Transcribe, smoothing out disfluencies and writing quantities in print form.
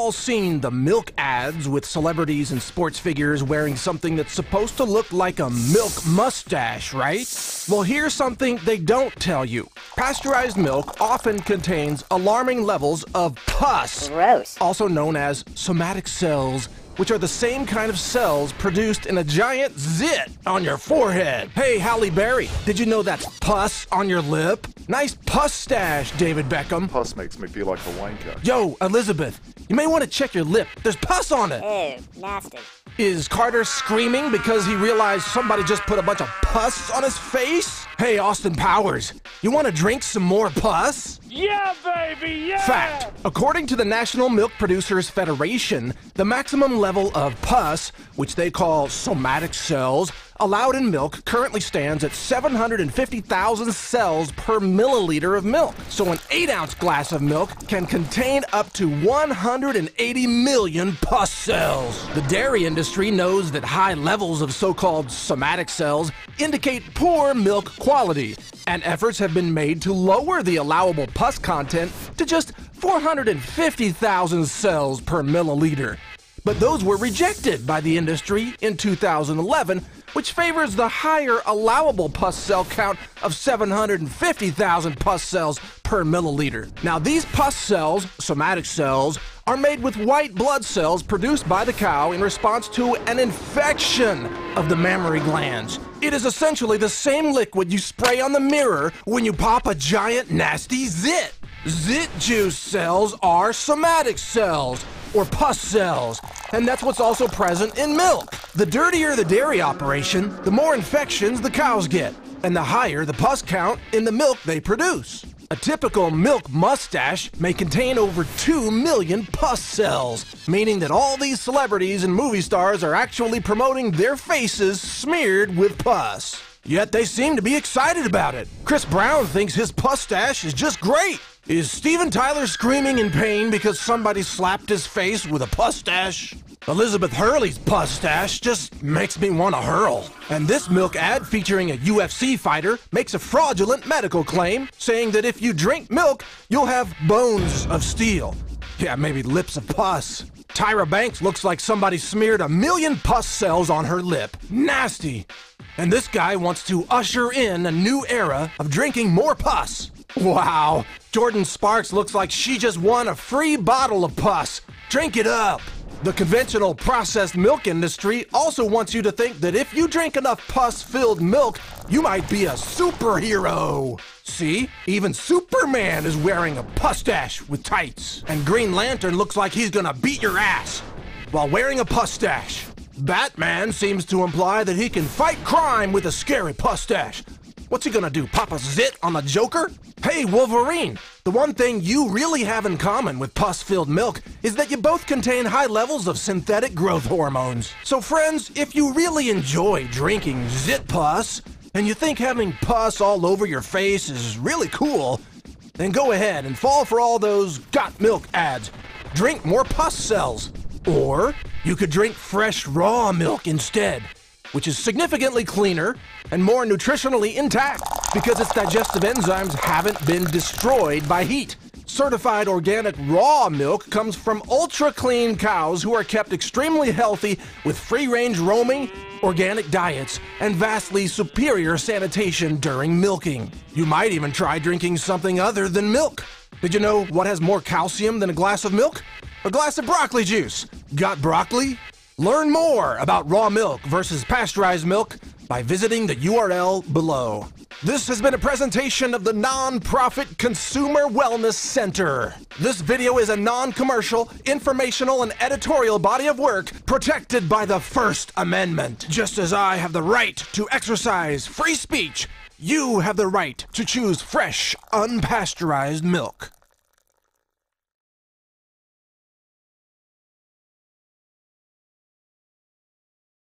all seen the milk ads with celebrities and sports figures wearing something that's supposed to look like a milk mustache, right? Well, here's something they don't tell you. Pasteurized milk often contains alarming levels of PUS, Gross. also known as somatic cells, which are the same kind of cells produced in a giant zit on your forehead. Hey, Halle Berry, did you know that's pus on your lip? Nice PUStache, David Beckham. Pus makes me feel like a wanker. Yo, Elizabeth, you may want to check your lip. There's pus on it. Ew, nasty. Is Carter screaming because he realized somebody just put a bunch of pus on his face? Hey, Austin Powers, you want to drink some more pus? Yeah, baby, yeah! Fact. According to the National Milk Producers Federation, the maximum level of PUS, which they call somatic cells, allowed in milk currently stands at 750,000 cells per milliliter of milk. So an 8-ounce glass of milk can contain up to 180 million PUS cells. The dairy industry knows that high levels of so-called somatic cells indicate poor milk quality, and efforts have been made to lower the allowable PUS content to just 450,000 cells per milliliter. But those were rejected by the industry in 2011, which favors the higher allowable PUS cell count of 750,000 PUS cells per milliliter. Now, these PUS cells, somatic cells, are made with white blood cells produced by the cow in response to an infection of the mammary glands. It is essentially the same liquid you spray on the mirror when you pop a giant nasty zit. Zit juice cells are somatic cells, or PUS cells, and that's what's also present in milk. The dirtier the dairy operation, the more infections the cows get, and the higher the PUS count in the milk they produce. A typical milk mustache may contain over 2 million PUS cells, meaning that all these celebrities and movie stars are actually promoting their faces smeared with PUS. Yet they seem to be excited about it. Chris Brown thinks his PUStache is just great. Is Steven Tyler screaming in pain because somebody slapped his face with a PUStache? Elizabeth Hurley's PUStache just makes me want to hurl. And this milk ad featuring a UFC fighter makes a fraudulent medical claim saying that if you drink milk, you'll have bones of steel. Yeah, maybe lips of pus. Tyra Banks looks like somebody smeared 1 million PUS cells on her lip. Nasty. And this guy wants to usher in a new era of drinking more pus. Wow. Jordan Sparks looks like she just won a free bottle of pus. Drink it up. The conventional processed milk industry also wants you to think that if you drink enough pus-filled milk, you might be a superhero. See? Even Superman is wearing a PUStache with tights. And Green Lantern looks like he's gonna beat your ass while wearing a PUStache. Batman seems to imply that he can fight crime with a scary PUStache. What's he gonna do, pop a zit on the Joker? Hey, Wolverine, the one thing you really have in common with pus-filled milk is that you both contain high levels of synthetic growth hormones. So friends, if you really enjoy drinking zit pus, and you think having pus all over your face is really cool, then go ahead and fall for all those got milk ads. Drink more pus cells. Or you could drink fresh raw milk instead, which is significantly cleaner and more nutritionally intact because its digestive enzymes haven't been destroyed by heat. Certified organic raw milk comes from ultra-clean cows who are kept extremely healthy with free-range roaming, organic diets, and vastly superior sanitation during milking. You might even try drinking something other than milk. Did you know what has more calcium than a glass of milk? A glass of broccoli juice. Got broccoli? Learn more about raw milk versus pasteurized milk by visiting the URL below. This has been a presentation of the Non-Profit Consumer Wellness Center. This video is a non-commercial, informational, and editorial body of work protected by the First Amendment. Just as I have the right to exercise free speech, you have the right to choose fresh, unpasteurized milk.